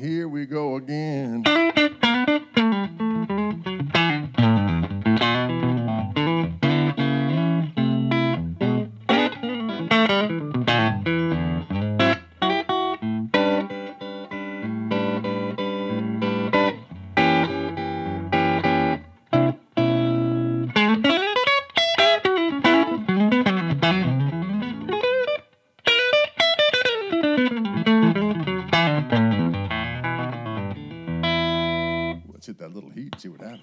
here we go again. Let's hit that Lil Heat and see what happens.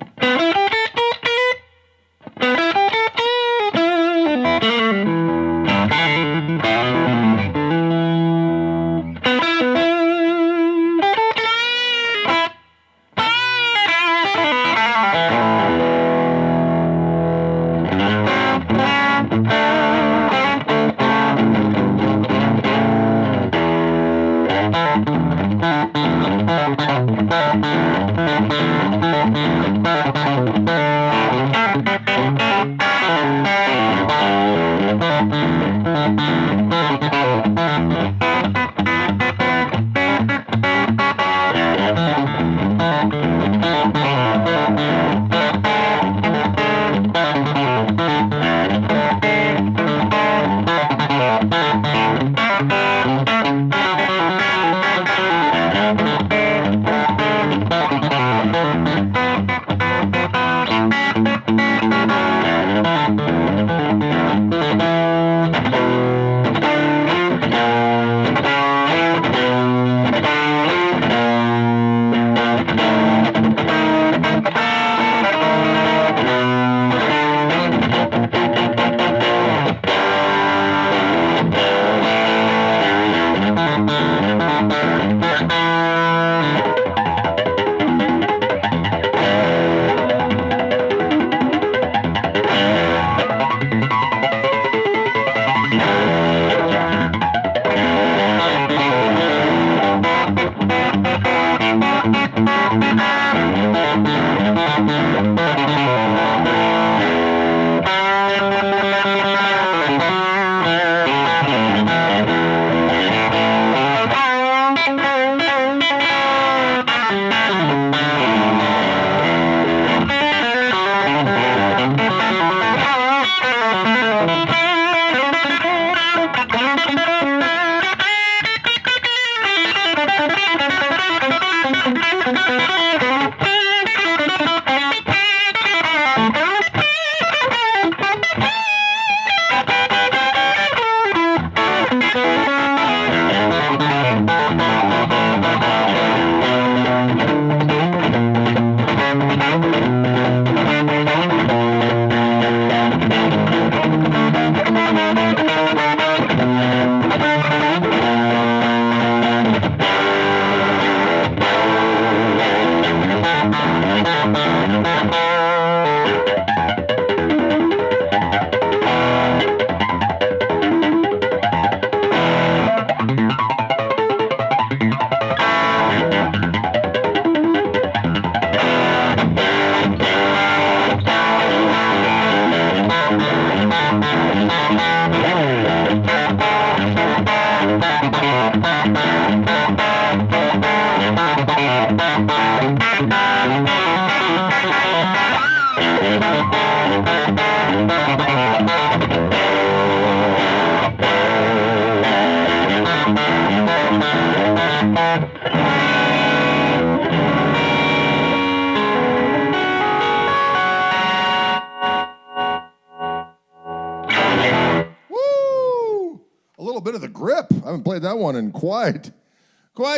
A little bit of the grip. I haven't played that one in quite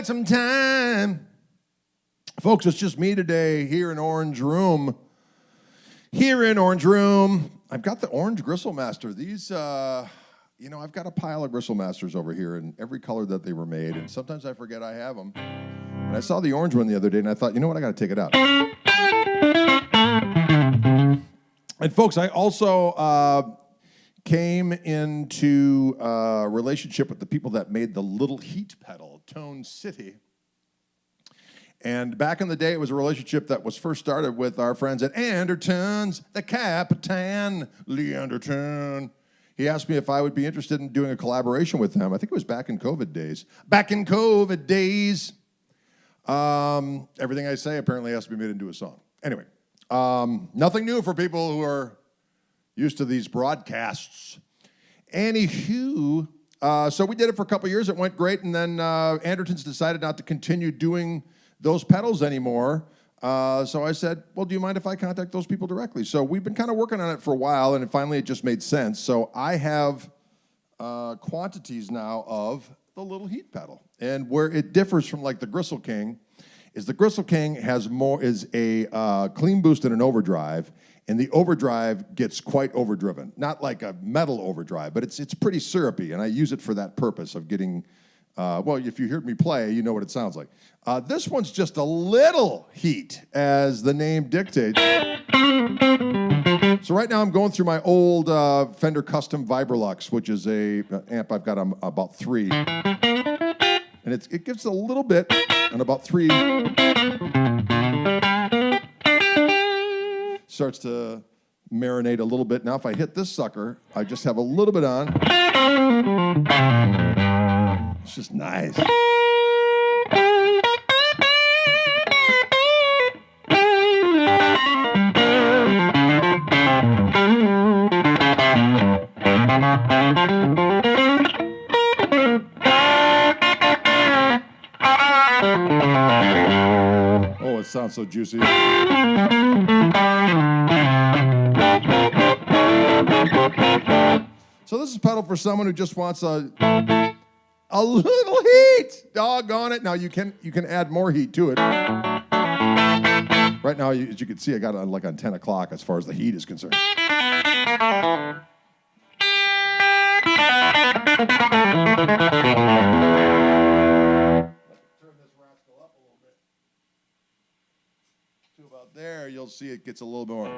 some time. Folks, it's just me today here in Orange Room. I've got the orange Gristletmaster. These, I've got a pile of Gristlemasters over here in every color that they were made, and sometimes I forget I have them. And I saw the orange one the other day, and I thought, you know what, I got to take it out. And folks, I also came into a relationship with the people that made the Lil Heat pedal, Tone City. And back in the day, it was a relationship that was first started with our friends at Anderton's, the Capitan, Lee Anderton. He asked me if I would be interested in doing a collaboration with them. I think it was back in COVID days. Everything I say apparently has to be made into a song. Anyway, nothing new for people who are used to these broadcasts. Anywho, so we did it for a couple years. It went great, and then Andertons decided not to continue doing those pedals anymore. So I said, well, do you mind if I contact those people directly? So we've been kind of working on it for a while, and finally it just made sense. So I have quantities now of the Lil Heat pedal. And where it differs from like the Gristle King is the Gristle King is a clean boost and an overdrive, and the overdrive gets quite overdriven. Not like a metal overdrive, but it's pretty syrupy, and I use it for that purpose of getting, well, if you hear me play, you know what it sounds like. This one's just a little heat, as the name dictates. So right now I'm going through my old Fender Custom Vibrolux, which is a amp I've got on about 3. And it gives a little bit on about 3. Starts to marinate a little bit. Now if I hit this sucker, I just have a little bit on. It's just nice. Oh, it sounds so juicy. So this is a pedal for someone who just wants a little heat. Doggone it. Now you can add more heat to it. Right now, as you can see, I got it like on 10 o'clock as far as the heat is concerned. About there, you'll see it gets a little more.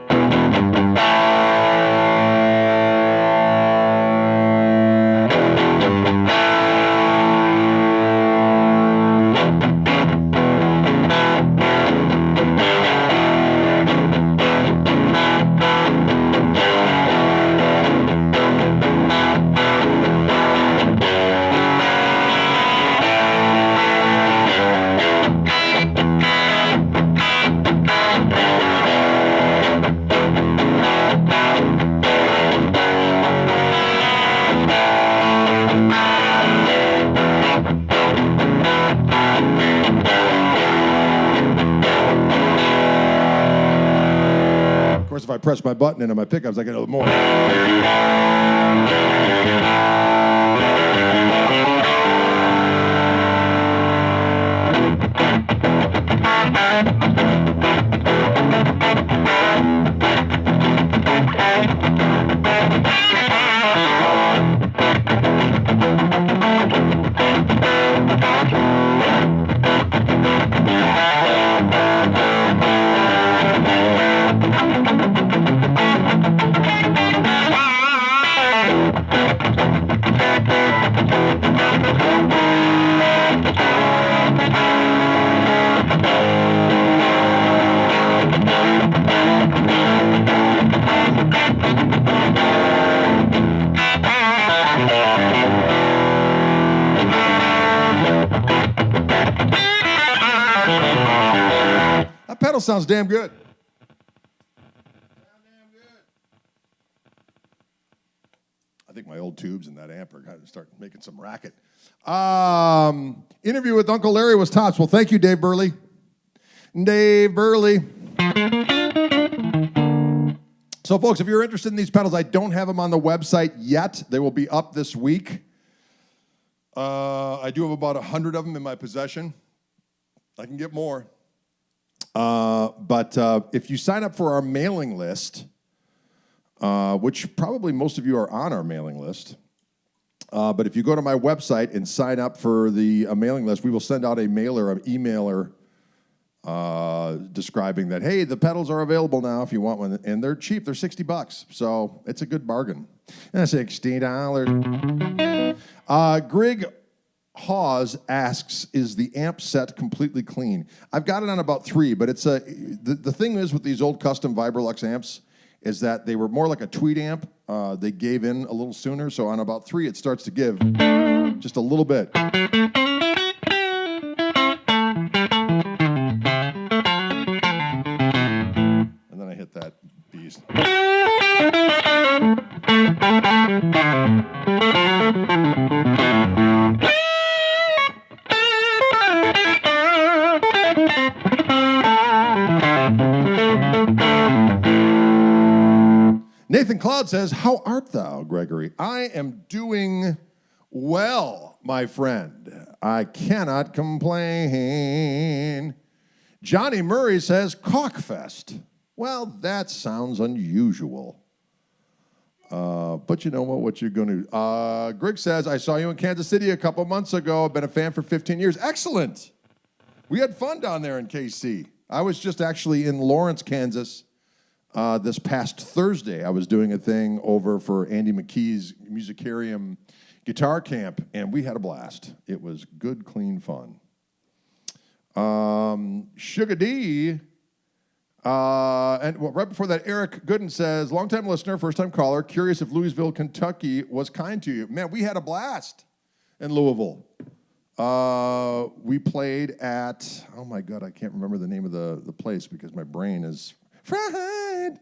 Of course, if I press my button into my pickups, I get a little more. That pedal sounds damn good. I think my old tubes in that amp are going to start making some racket. Interview with Uncle Larry was tops. Well, thank you, Dave Burley. Dave Burley. So, folks, if you're interested in these pedals, I don't have them on the website yet. They will be up this week. I do have about 100 of them in my possession. I can get more. But if you sign up for our mailing list, which probably most of you are on our mailing list, but if you go to my website and sign up for the mailing list, we will send out an emailer describing that, hey, the pedals are available now if you want one, and they're cheap. They're $60, so it's a good bargain. $60. Grig Hawes asks, is the amp set completely clean? I've got it on about 3, but it's the thing is with these old custom Vibrolux amps is that they were more like a tweed amp. They gave in a little sooner, so on about 3 it starts to give just a little bit. Nathan Cloud says, how art thou, Gregory? I am doing well, my friend. I cannot complain. Johnny Murray says, Kochfest. Well, that sounds unusual. But you know what you're going to... Greg says, I saw you in Kansas City a couple months ago. I've been a fan for 15 years. Excellent. We had fun down there in KC. I was just actually in Lawrence, Kansas this past Thursday. I was doing a thing over for Andy McKee's Musicarium guitar camp, and we had a blast. It was good, clean fun. Sugar D... right before that, Eric Gooden says, longtime listener, first-time caller, curious if Louisville, Kentucky was kind to you. Man, we had a blast in Louisville. We played at, oh my God, I can't remember the name of the place because my brain is fried.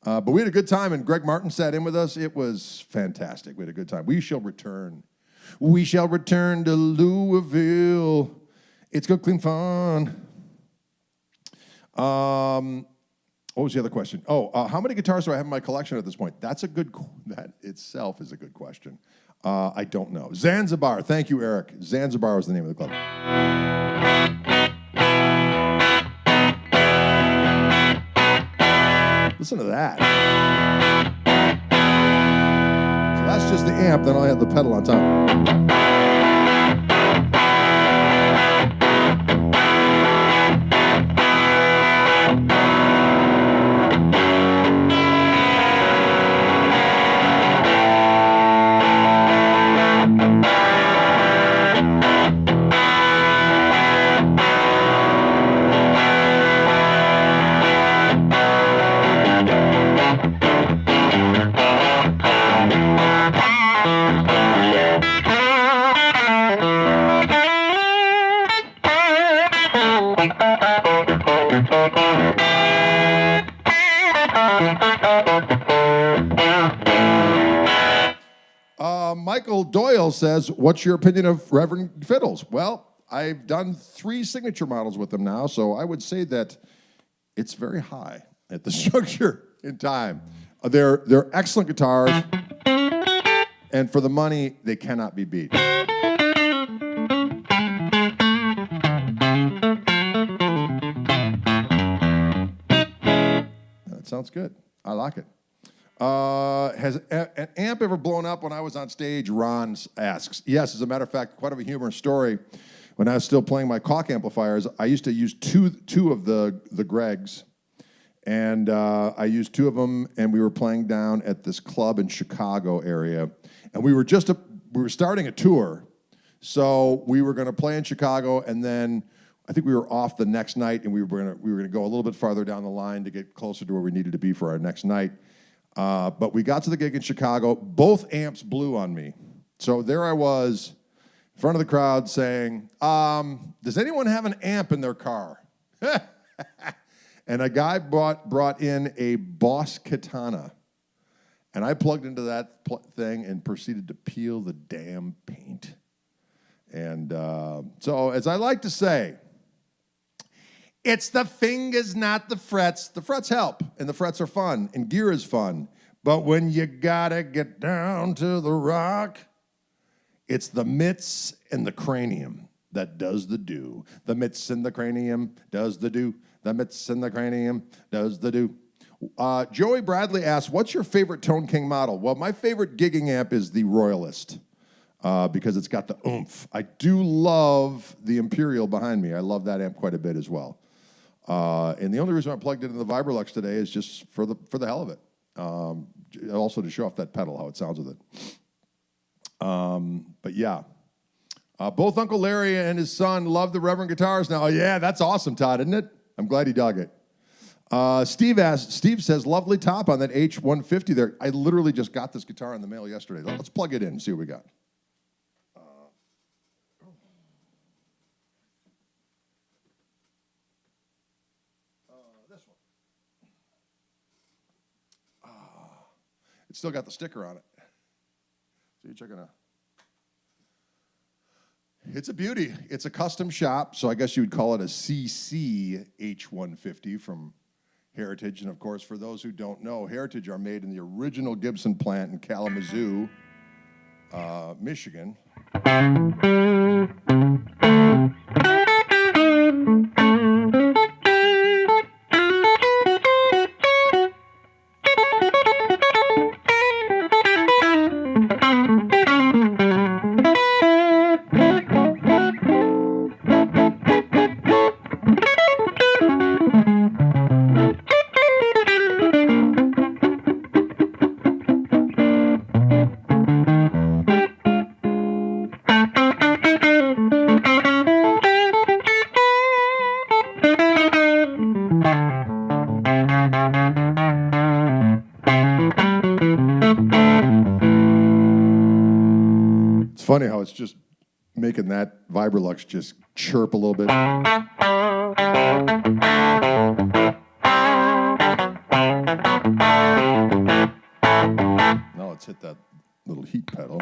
But we had a good time, and Greg Martin sat in with us. It was fantastic. We had a good time. We shall return. We shall return to Louisville. It's good, clean fun. What was the other question? How many guitars do I have in my collection at this point? That itself is a good question. I don't know. Zanzibar. Thank you, Eric. Zanzibar was the name of the club. Listen to that. So that's just the amp, then I'll have the pedal on top. Michael Doyle says, what's your opinion of Reverend Fiddles? Well, I've done 3 signature models with them now, so I would say that it's very high at the juncture in time. They're excellent guitars, and for the money, they cannot be beat. That sounds good. I like it. Has an amp ever blown up when I was on stage? Ron asks. Yes, as a matter of fact, quite of a humorous story. When I was still playing my Koch amplifiers, I used to use two of the Gregs, and I used 2 of them, and we were playing down at this club in Chicago area, and we were starting a tour, so we were going to play in Chicago, and then I think we were off the next night, and we were going to go a little bit farther down the line to get closer to where we needed to be for our next night. But we got to the gig in Chicago. Both amps blew on me. So there I was in front of the crowd saying, does anyone have an amp in their car? And a guy brought in a Boss Katana. And I plugged into that thing and proceeded to peel the damn paint. And so, as I like to say, it's the fingers, not the frets. The frets help, and the frets are fun, and gear is fun. But when you gotta get down to the rock, it's the mitts and the cranium that does the do. The mitts and the cranium does the do. The mitts and the cranium does the do. Joey Bradley asks, what's your favorite Tone King model? Well, my favorite gigging amp is the Royalist. Because it's got the oomph. I do love the Imperial behind me. I love that amp quite a bit as well. And the only reason I plugged it into the Vibrolux today is just for the hell of it. Also to show off that pedal, how it sounds with it. But yeah. Both Uncle Larry and his son love the Reverend guitars now. Oh, yeah, that's awesome, Todd, isn't it? I'm glad he dug it. Steve says, lovely top on that H150 there. I literally just got this guitar in the mail yesterday. Let's plug it in and see what we got. This one. It's still got the sticker on it. So you're checking out. It's a beauty. It's a custom shop, so I guess you would call it a CC H150 from Heritage. And of course, for those who don't know, Heritage are made in the original Gibson plant in Kalamazoo, Michigan. It's funny how it's just making that Vibrolux just chirp a little bit. Now let's hit that little heat pedal.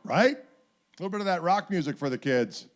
Right? A little bit of that rock music for the kids.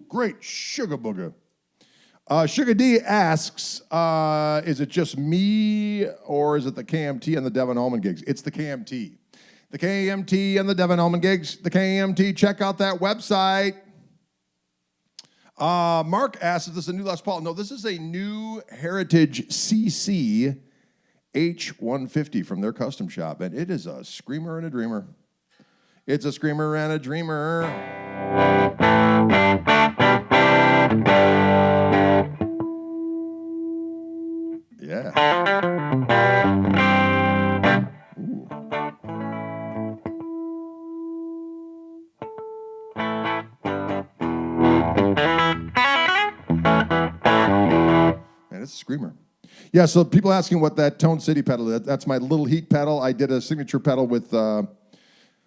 Great sugar booger. Sugar D asks, is it just me or is it the KMT and the Devin Allman gigs? It's the KMT. The KMT and the Devin Allman gigs. The KMT, check out that website. Mark asks, is this a new Les Paul? No, this is a new Heritage CC H150 from their custom shop, and it is a screamer and a dreamer. It's a screamer and a dreamer. Yeah. Ooh. Man, it's a screamer. Yeah, so people asking what that Tone City pedal is. That's my Lil Heat pedal. I did a signature pedal with, well,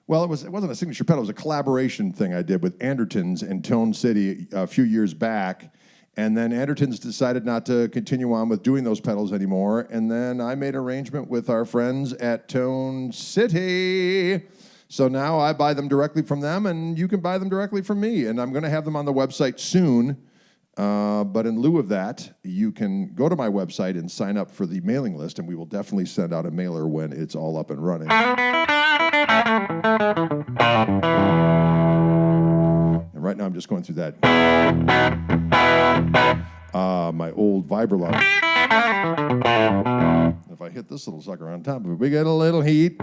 it wasn't a signature pedal. It was a collaboration thing I did with Andertons and Tone City a few years back. And then Andertons decided not to continue on with doing those pedals anymore. And then I made an arrangement with our friends at Tone City. So now I buy them directly from them, and you can buy them directly from me. And I'm going to have them on the website soon. But in lieu of that, you can go to my website and sign up for the mailing list, and we will definitely send out a mailer when it's all up and running. And right now I'm just going through that. My old Vibralux. If I hit this little sucker on top of it, we get a little heat.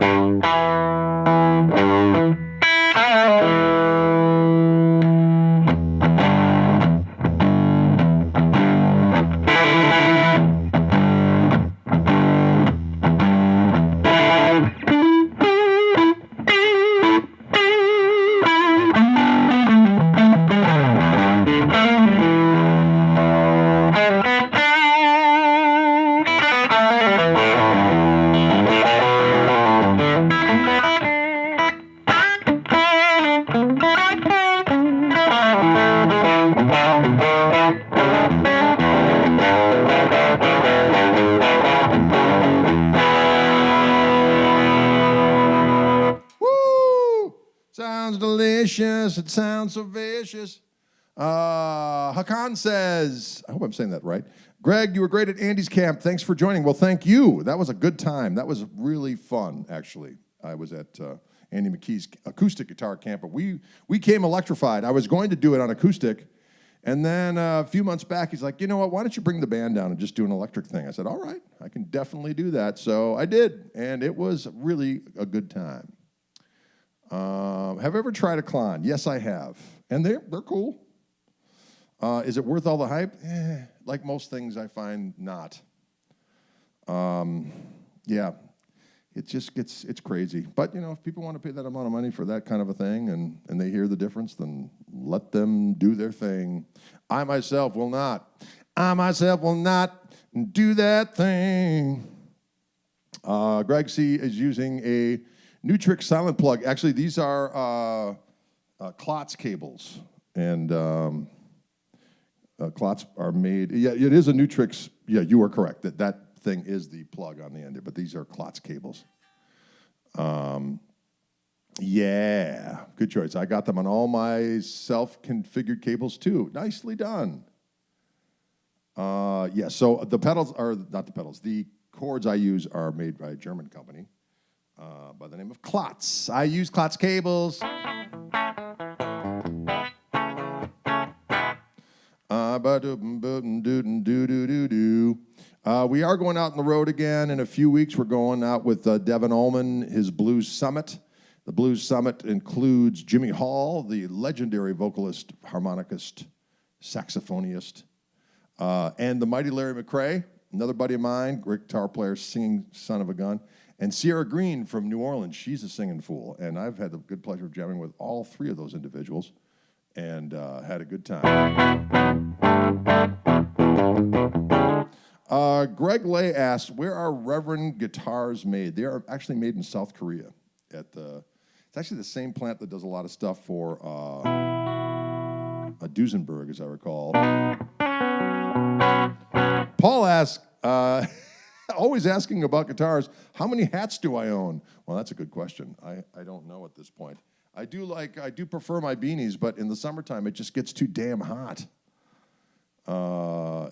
Sounds delicious. It sounds so vicious. Hakan says, I hope I'm saying that right. Greg, you were great at Andy's camp. Thanks for joining. Well, thank you. That was a good time. That was really fun, actually. I was at Andy McKee's acoustic guitar camp, but we came electrified. I was going to do it on acoustic, and then a few months back, he's like, you know what, why don't you bring the band down and just do an electric thing? I said, all right, I can definitely do that. So I did, and it was really a good time. Have I ever tried a Klon? Yes, I have. And they're cool. Is it worth all the hype? Like most things, I find not. Yeah, it's crazy. But, you know, if people want to pay that amount of money for that kind of a thing and they hear the difference, then let them do their thing. I myself will not do that thing. Greg C. is using a Nutrix silent plug. Actually, these are Klotz cables, and Klotz are made. Yeah, it is a Nutrix. Yeah, you are correct. That thing is the plug on the end, but these are Klotz cables. Yeah, good choice. I got them on all my self-configured cables too. Nicely done. Yeah. So the pedals are not the pedals. The cords I use are made by a German company. By the name of Klotz. I use Klotz cables. We are going out on the road again in a few weeks. We're going out with Devin Ullman, his Blues Summit. The Blues Summit includes Jimmy Hall, the legendary vocalist, harmonicist, saxophonist, and the mighty Larry McCrae, another buddy of mine, great guitar player, singing son of a gun. And Sierra Green from New Orleans, she's a singing fool. And I've had the good pleasure of jamming with all three of those individuals and had a good time. Greg Lay asked, where are Reverend guitars made? They are actually made in South Korea. It's actually the same plant that does a lot of stuff for Duesenberg, as I recall. Paul asked, always asking about guitars, how many hats do I own? Well, that's a good question. I don't know at this point. I do prefer my beanies, but in the summertime, it just gets too damn hot.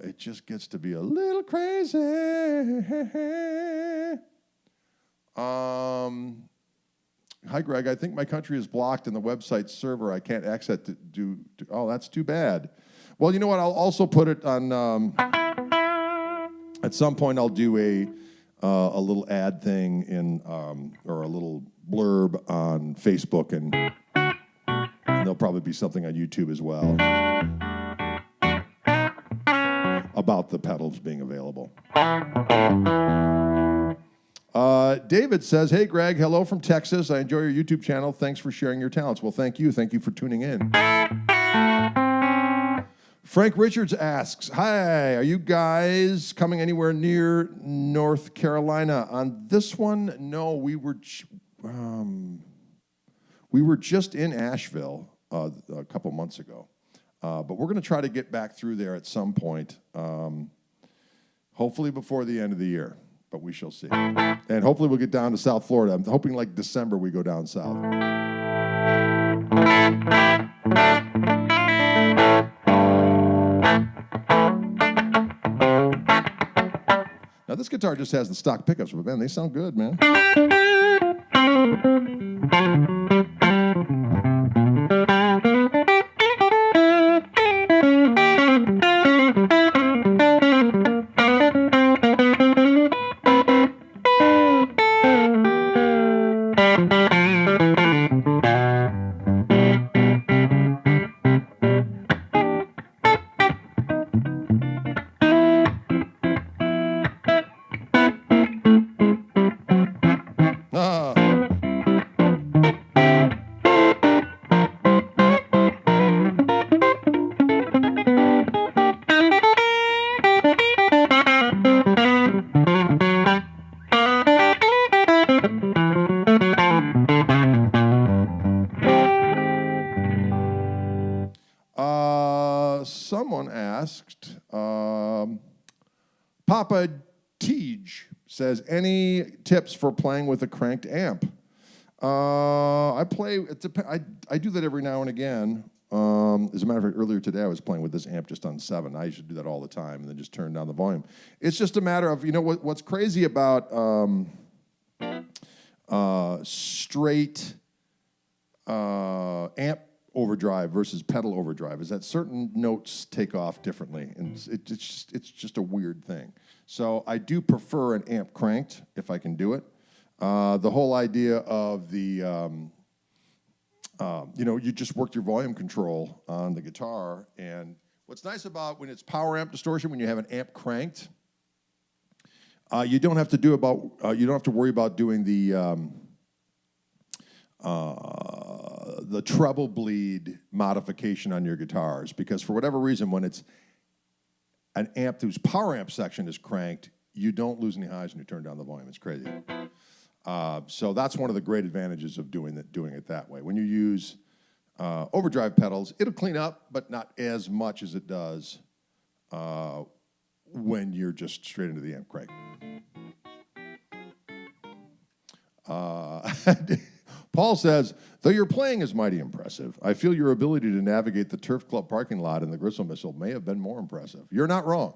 It just gets to be a little crazy. Hi, Greg. I think my country is blocked in the website server. I can't access oh, that's too bad. Well, you know what? I'll also put it on. At some point, I'll do a little ad thing in or a little blurb on Facebook, and there'll probably be something on YouTube as well about the pedals being available. David says, "Hey, Greg, hello from Texas. I enjoy your YouTube channel. Thanks for sharing your talents." Well, thank you. Thank you for tuning in. Frank Richards asks, "Hi, are you guys coming anywhere near North Carolina?" On this one, no, we were just in Asheville a couple months ago, but we're going to try to get back through there at some point, hopefully before the end of the year, but we shall see. And hopefully we'll get down to South Florida. I'm hoping like December we go down south. Now, this guitar just has the stock pickups, but man, they sound good, man. Someone asked, Papa Tej says, any tips for playing with a cranked amp? I do that every now and again. As a matter of fact, earlier today I was playing with this amp just on 7. I used to do that all the time and then just turn down the volume. It's just a matter of, what's crazy about straight amp overdrive versus pedal overdrive is that certain notes take off differently, and it's just a weird thing. So I do prefer an amp cranked if I can do it. The whole idea of the you just work your volume control on the guitar, and what's nice about when it's power amp distortion, when you have an amp cranked, you don't have to worry about doing the treble bleed modification on your guitars, because for whatever reason, when it's an amp whose power amp section is cranked, you don't lose any highs when you turn down the volume. It's crazy. So that's one of the great advantages of doing it that way. When you use overdrive pedals, it'll clean up, but not as much as it does when you're just straight into the amp crank. Paul says, though your playing is mighty impressive, I feel your ability to navigate the Turf Club parking lot and the Gristle Missile may have been more impressive. You're not wrong.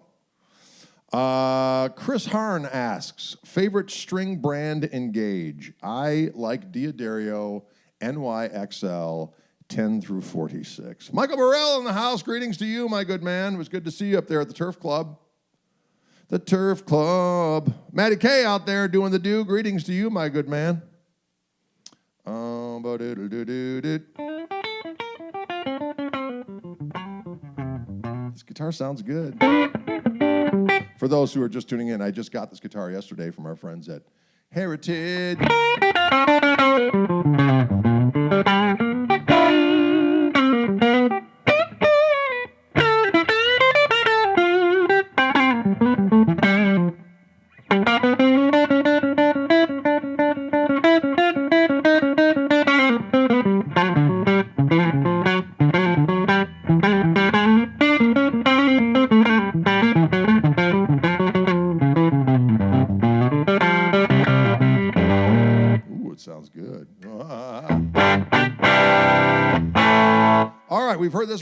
Chris Harn asks, favorite string brand Engage? I like Diodario NYXL 10 through 46. Michael Burrell in the house. Greetings to you, my good man. It was good to see you up there at the Turf Club. The Turf Club. Matty K out there doing the do. Greetings to you, my good man. This guitar sounds good. For those who are just tuning in, I just got this guitar yesterday from our friends at Heritage.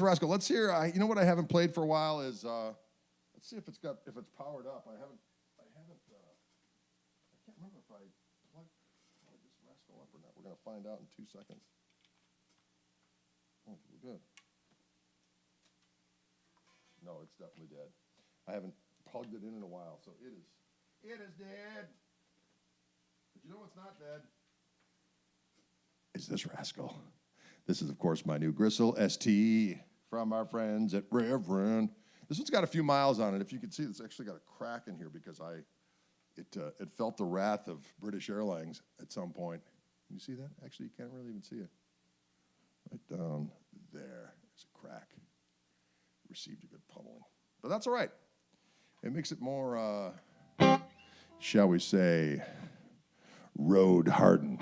Rascal. Let's hear. You know what I haven't played for a while is. Let's see if it's powered up. I haven't. I can't remember if I plugged this Rascal up or not. We're gonna find out in 2 seconds. Oh, we're good. it's definitely dead. I haven't plugged it in a while, so it is dead. But you know what's not dead? It's this rascal. This is, of course, my new Gristle ST from our friends at Reverend. This one's got a few miles on it. If you can see, it's actually got a crack in here because it felt the wrath of British Airlines at some point. Can you see that? Actually, you can't really even see it. Right down there is a crack. Received a good pummeling. But that's all right. It makes it more, shall we say, road hardened.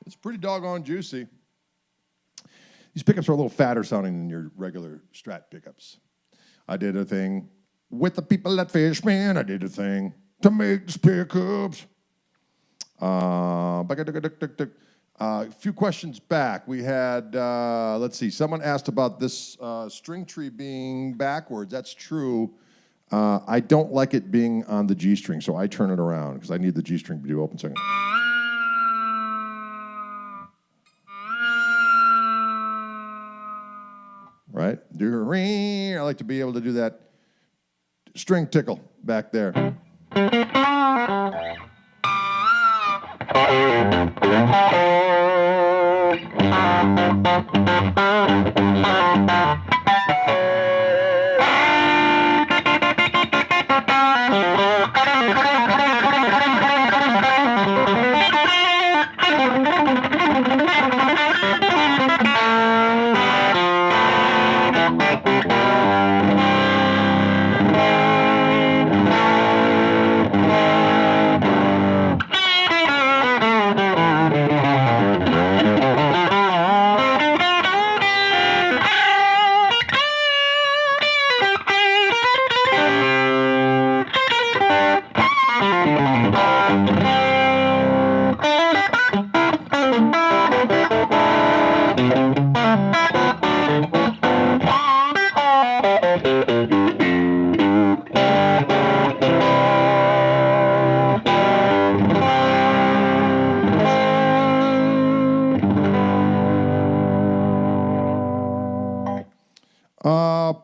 It's pretty doggone juicy. These pickups are a little fatter sounding than your regular Strat pickups. I did a thing with the people at Fishman. I did a thing to make these pickups. A few questions back. We had, let's see, someone asked about this string tree being backwards. That's true. I don't like it being on the G string, so I turn it around because I need the G string to do open second. Right? I like to be able to do that string tickle back there.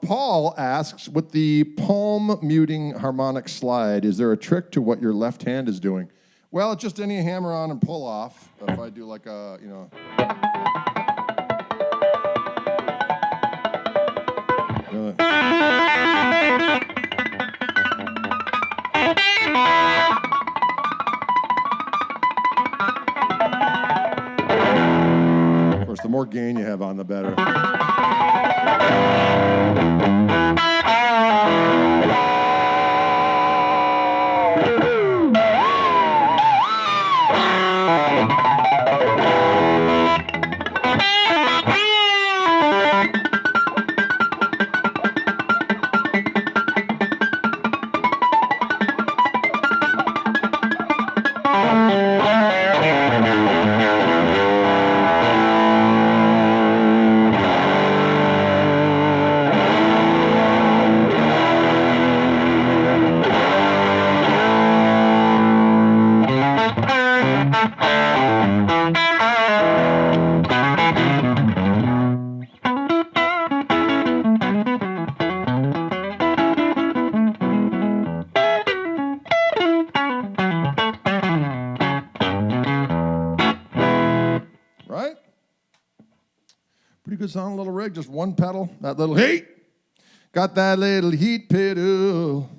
Paul asks, with the palm muting harmonic slide, is there a trick to what your left hand is doing? Well, it's just any hammer on and pull off. If I do like a, Of course, the more gain you have on, the better. good sound, little rig, just one pedal. That little heat. Got that little heat pedal.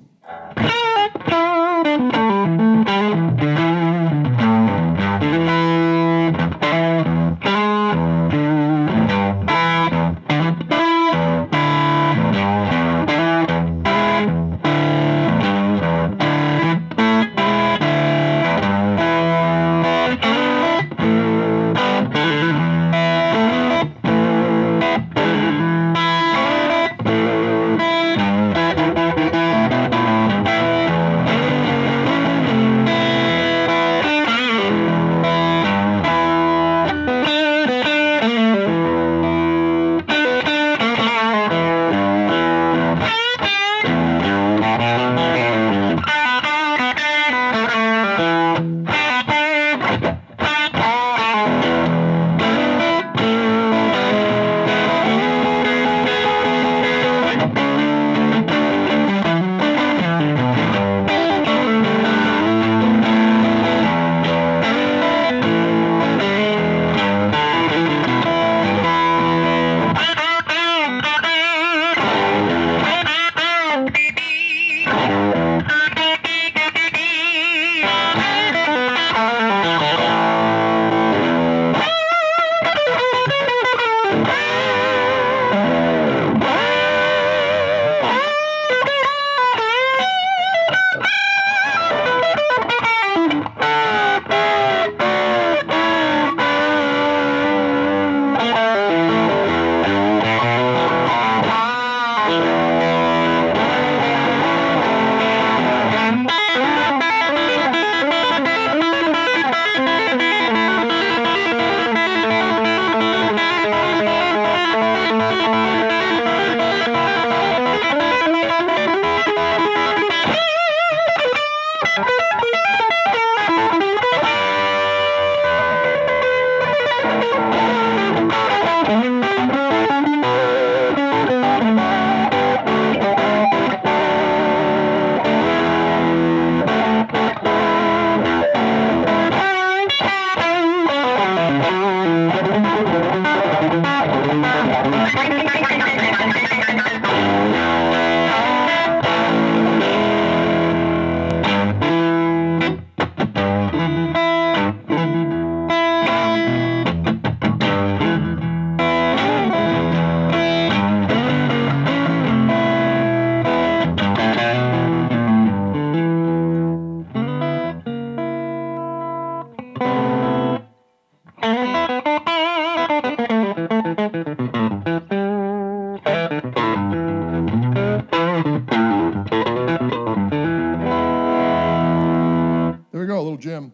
Jim.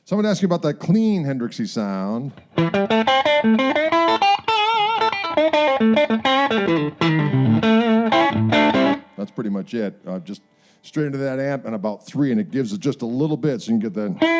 Someone asked you about that clean Hendrixy sound. That's pretty much it. Just straight into that amp and about 3, and it gives it just a little bit so you can get that.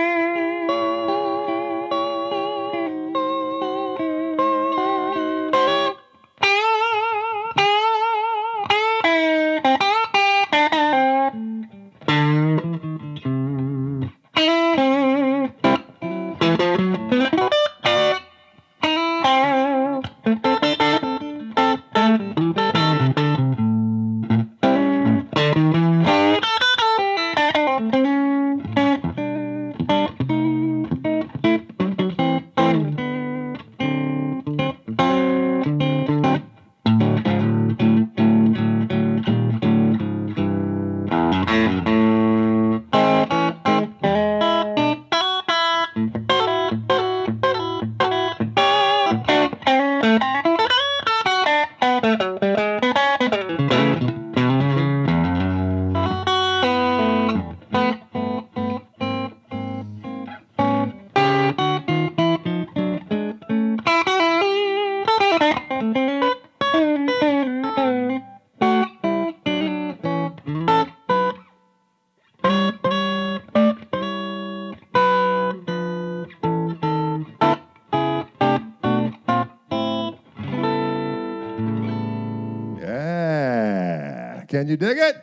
Can you dig it?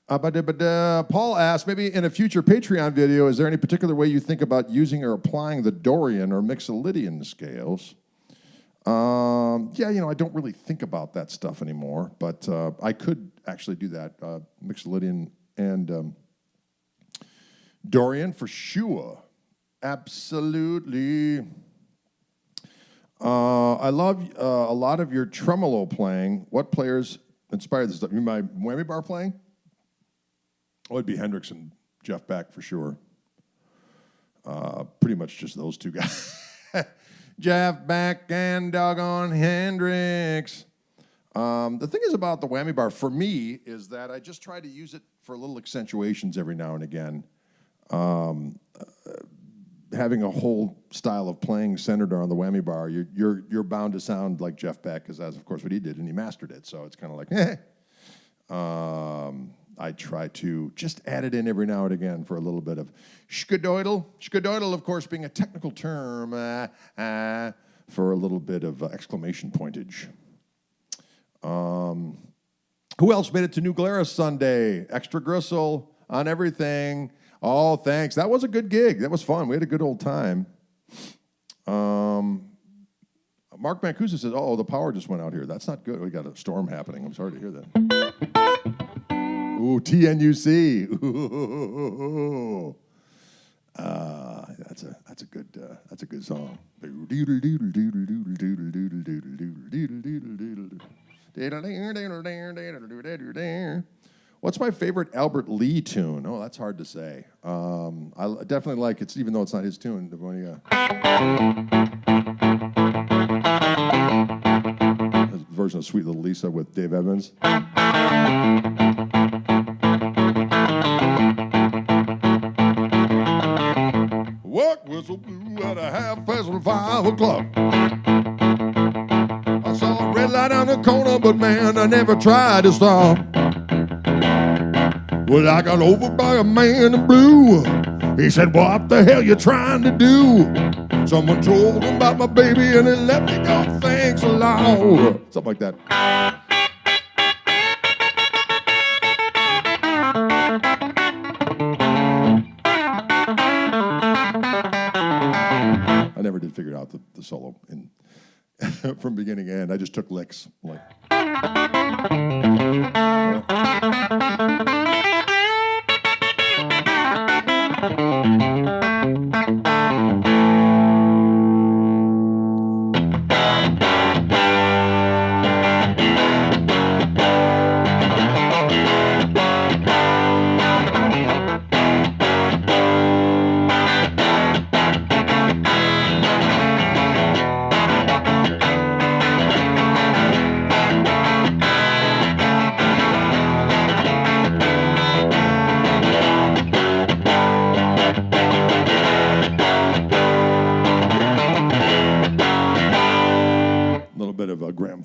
Paul asked, maybe in a future Patreon video, is there any particular way you think about using or applying the Dorian or Mixolydian scales? Yeah, I don't really think about that stuff anymore, but I could actually do that. Mixolydian and Dorian for sure. Absolutely. I love a lot of your tremolo playing. What players inspired this stuff? You my whammy bar playing? Oh, it'd be Hendrix and Jeff Beck for sure. Pretty much just those two guys. Jeff Beck and doggone Hendrix. The thing is about the whammy bar for me is that I just try to use it for little accentuations every now and again. Having a whole style of playing centered around the whammy bar, you're bound to sound like Jeff Beck, because that's of course what he did, and he mastered it. So it's kind of like, I try to just add it in every now and again for a little bit of shkadoidle. Shkadoidle, of course, being a technical term for a little bit of exclamation pointage. Who else made it to New Glarus Sunday? Extra Gristle on everything. Oh, thanks. That was a good gig. That was fun. We had a good old time. Mark Mancuso says, the power just went out here. That's not good. We got a storm happening. I'm sorry to hear that. Ooh, TNUC. Ooh. That's a good song. What's my favorite Albert Lee tune? Oh, that's hard to say. I definitely like it, even though it's not his tune. The version of Sweet Little Lisa with Dave Evans. Work whistle blew at 5:30. I saw a red light on the corner, but man, I never tried to stop. Well, I got over by a man in blue. He said, what the hell you trying to do? Someone told him about my baby and it let me go, thanks a lot. Something like that. I never did figure out the solo from beginning to end. I just took licks. Like.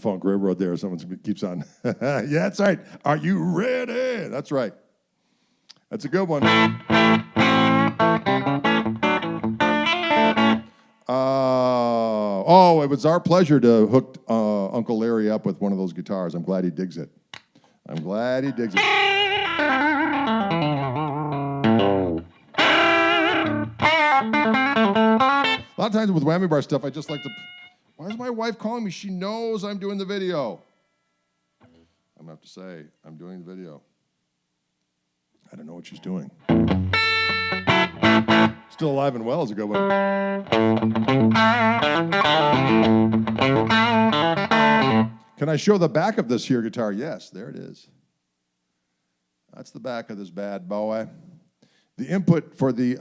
Funk Railroad there. Someone keeps on. Yeah, that's right. Are you ready? That's right. That's a good one. It was our pleasure to hook Uncle Larry up with one of those guitars. I'm glad he digs it. A lot of times with whammy bar stuff, I just like to... Why is my wife calling me? She knows I'm doing the video. I'm going to have to say, I'm doing the video. I don't know what she's doing. Still alive and well is a good one. Can I show the back of this here guitar? Yes, there it is. That's the back of this bad boy. The input for the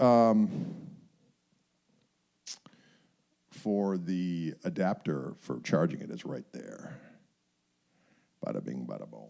adapter for charging it is right there. Bada bing, bada boom.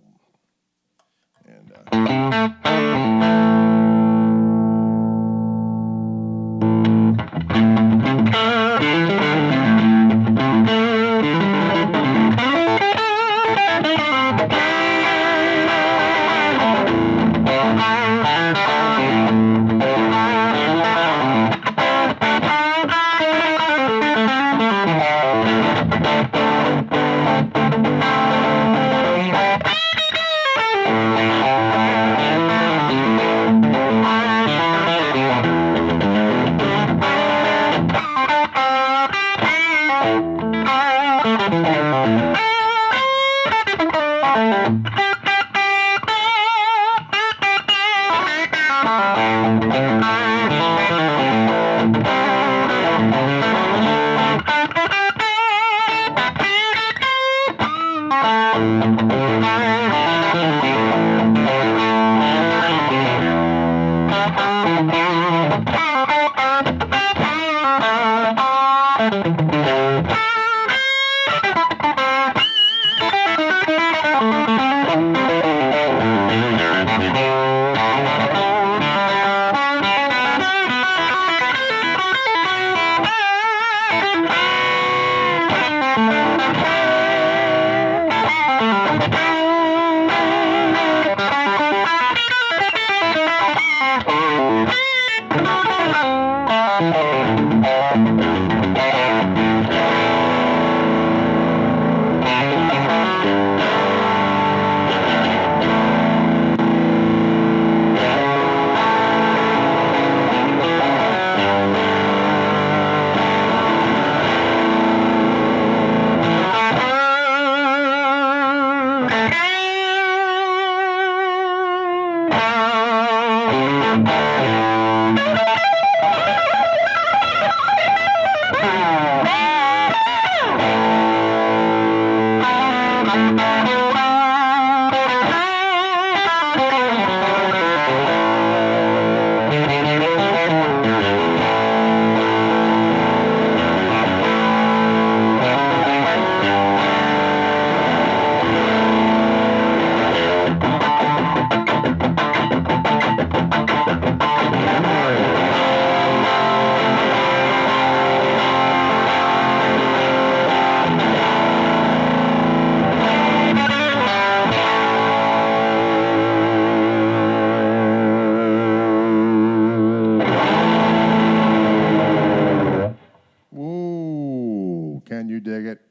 dig it?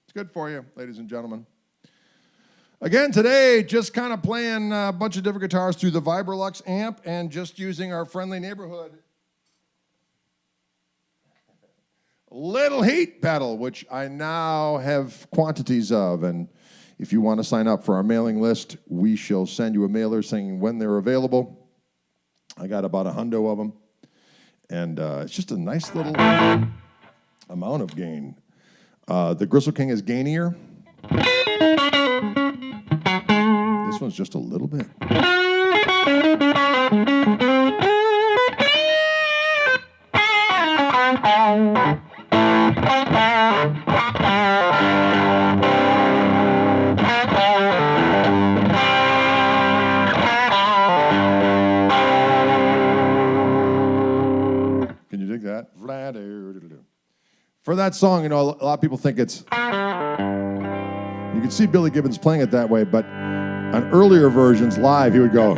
It's good for you, ladies and gentlemen. Again, today, just kind of playing a bunch of different guitars through the Vibrolux amp and just using our friendly neighborhood Lil Heat pedal, which I now have quantities of. And if you want to sign up for our mailing list, we shall send you a mailer saying when they're available. I got about 100 of them. And it's just a nice little amount of gain. The Gristle King is gainier. This one's just a little bit. Can you dig that? For that song, you know, a lot of people think it's... You can see Billy Gibbons playing it that way, but on earlier versions live, he would go...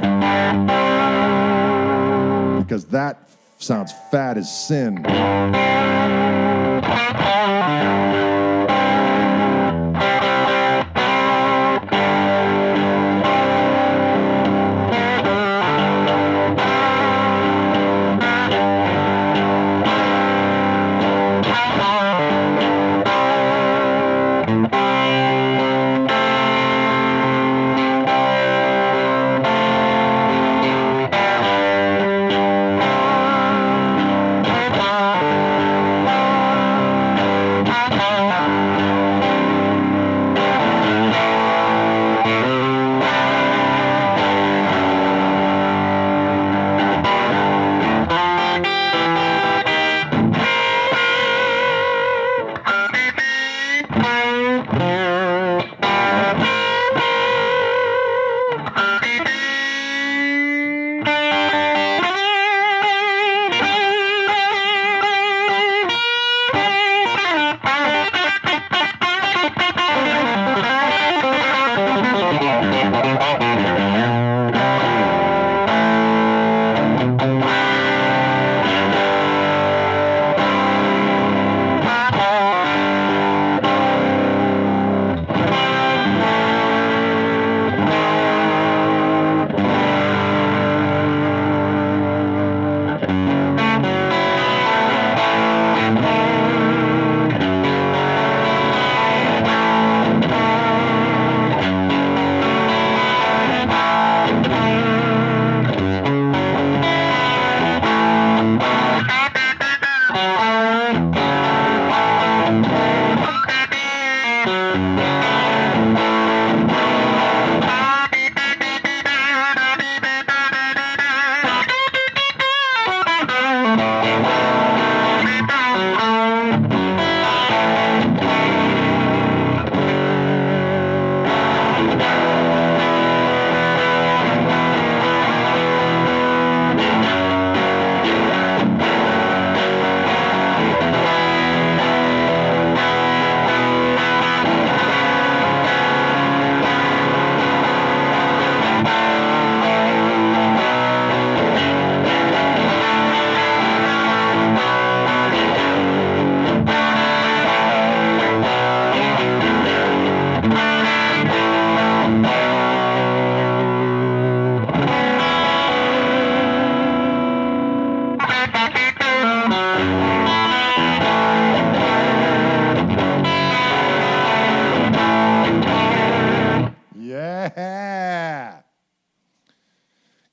Because that sounds fat as sin.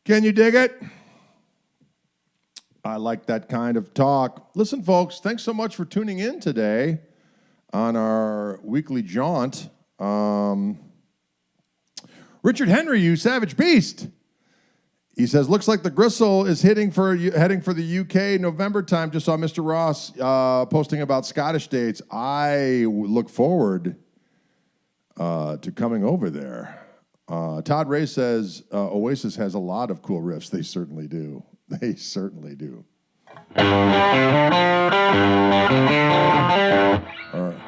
Can you dig it? I like that kind of talk. Listen, folks, thanks so much for tuning in today on our weekly jaunt. Richard Henry, you savage beast. He says, looks like the Gristle is heading for the UK November time. Just saw Mr. Ross posting about Scottish dates. I look forward to coming over there. Todd Ray says, Oasis has a lot of cool riffs. They certainly do. They certainly do. All right.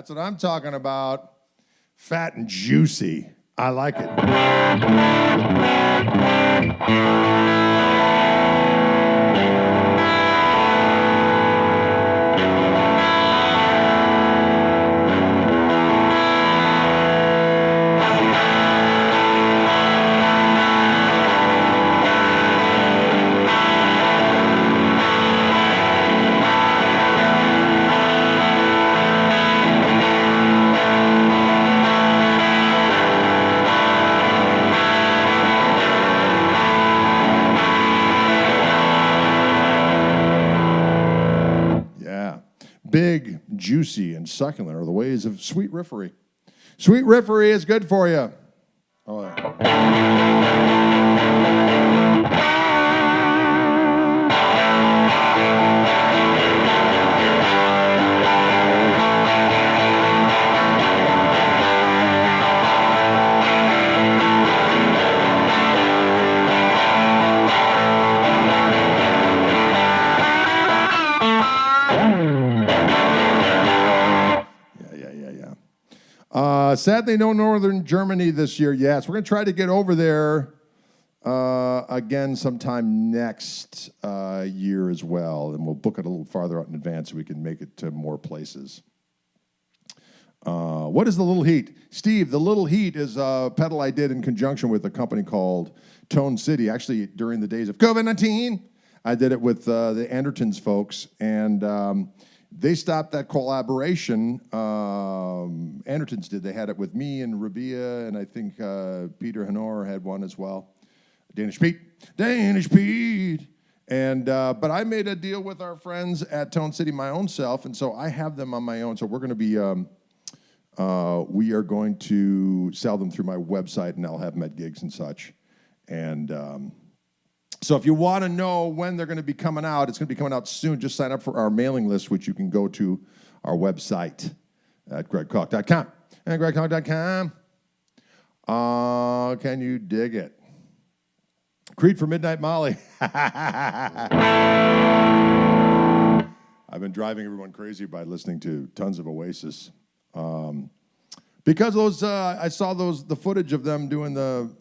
That's what I'm talking about. Fat and juicy. I like it. Big, juicy, and succulent are the ways of sweet riffery. Sweet riffery is good for you. Oh, sadly, no northern Germany this year. Yes, we're going to try to get over there again sometime next year as well, and we'll book it a little farther out in advance so we can make it to more places. What is the Lil Heat? Steve, the Lil Heat is a pedal I did in conjunction with a company called Tone City. Actually, during the days of COVID-19, I did it with the Andertons folks, and they stopped that collaboration. Andertons did. They had it with me and Rabia, and I think Peter Honor had one as well. Danish Pete. And but I made a deal with our friends at Tone City my own self, and so I have them on my own. So we're going to be, we are going to sell them through my website, and I'll have them at gigs and such. And so if you want to know when they're going to be coming out, it's going to be coming out soon. Just sign up for our mailing list, which you can go to our website at gregkoch.com. And gregkoch.com. Can you dig it? Creed for Midnight Molly. I've been driving everyone crazy by listening to tons of Oasis. Because those, I saw the footage of them doing the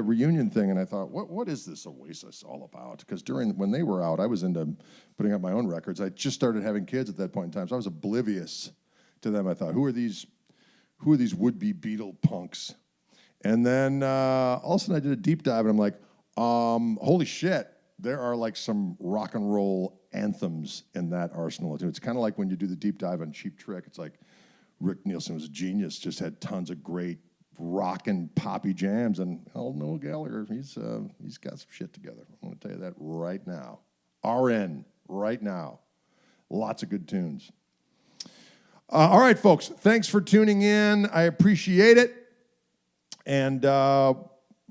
reunion thing, and I thought, what is this Oasis all about? Because when they were out, I was into putting up my own records. I just started having kids at that point in time, so I was oblivious to them. I thought, who are these would-be Beatle punks? And then all of a sudden I did a deep dive, and I'm like, holy shit, there are like some rock and roll anthems in that arsenal too. It's kind of like when you do the deep dive on Cheap Trick. It's like Rick Nielsen was a genius, just had tons of great rockin' poppy jams, and old Noel Gallagher, he's got some shit together. I'm going to tell you that right now. RN, right now. Lots of good tunes. All right, folks, thanks for tuning in. I appreciate it. And I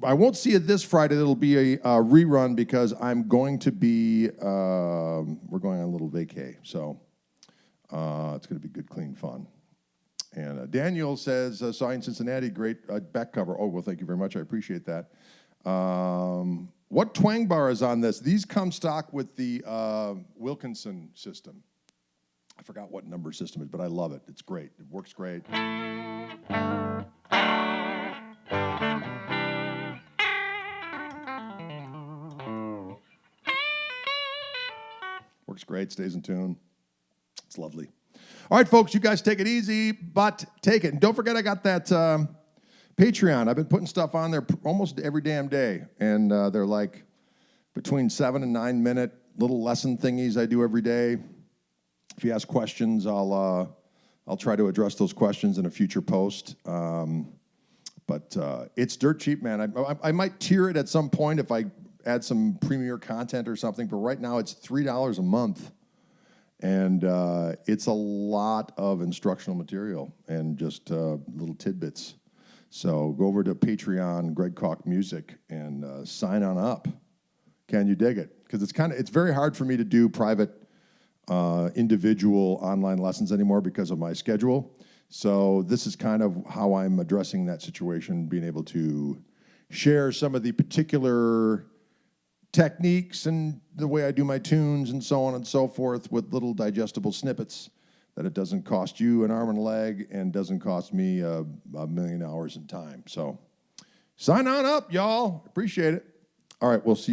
won't see you this Friday. It'll be a rerun because I'm going to be, we're going on a little vacay. So it's going to be good, clean fun. And Daniel says, saw you in Cincinnati, great back cover. Oh, well, thank you very much. I appreciate that. What twang bar is on this? These come stock with the Wilkinson system. I forgot what number system it is, but I love it. It's great. It works great. Works great, stays in tune. It's lovely. All right, folks, you guys take it easy, but take it. And don't forget I got that Patreon. I've been putting stuff on there almost every damn day, and they're like between 7 and 9 minute little lesson thingies I do every day. If you ask questions, I'll try to address those questions in a future post. But it's dirt cheap, man. I might tier it at some point if I add some premier content or something, but right now it's $3 a month. And it's a lot of instructional material and just little tidbits. So go over to Patreon, Greg Koch Music, and sign on up. Can you dig it? Because it's very hard for me to do private individual online lessons anymore because of my schedule. So this is kind of how I'm addressing that situation, being able to share some of the particular techniques and the way I do my tunes and so on and so forth with little digestible snippets that it doesn't cost you an arm and a leg and doesn't cost me a million hours in time. So sign on up, y'all. Appreciate it. All right, we'll see you.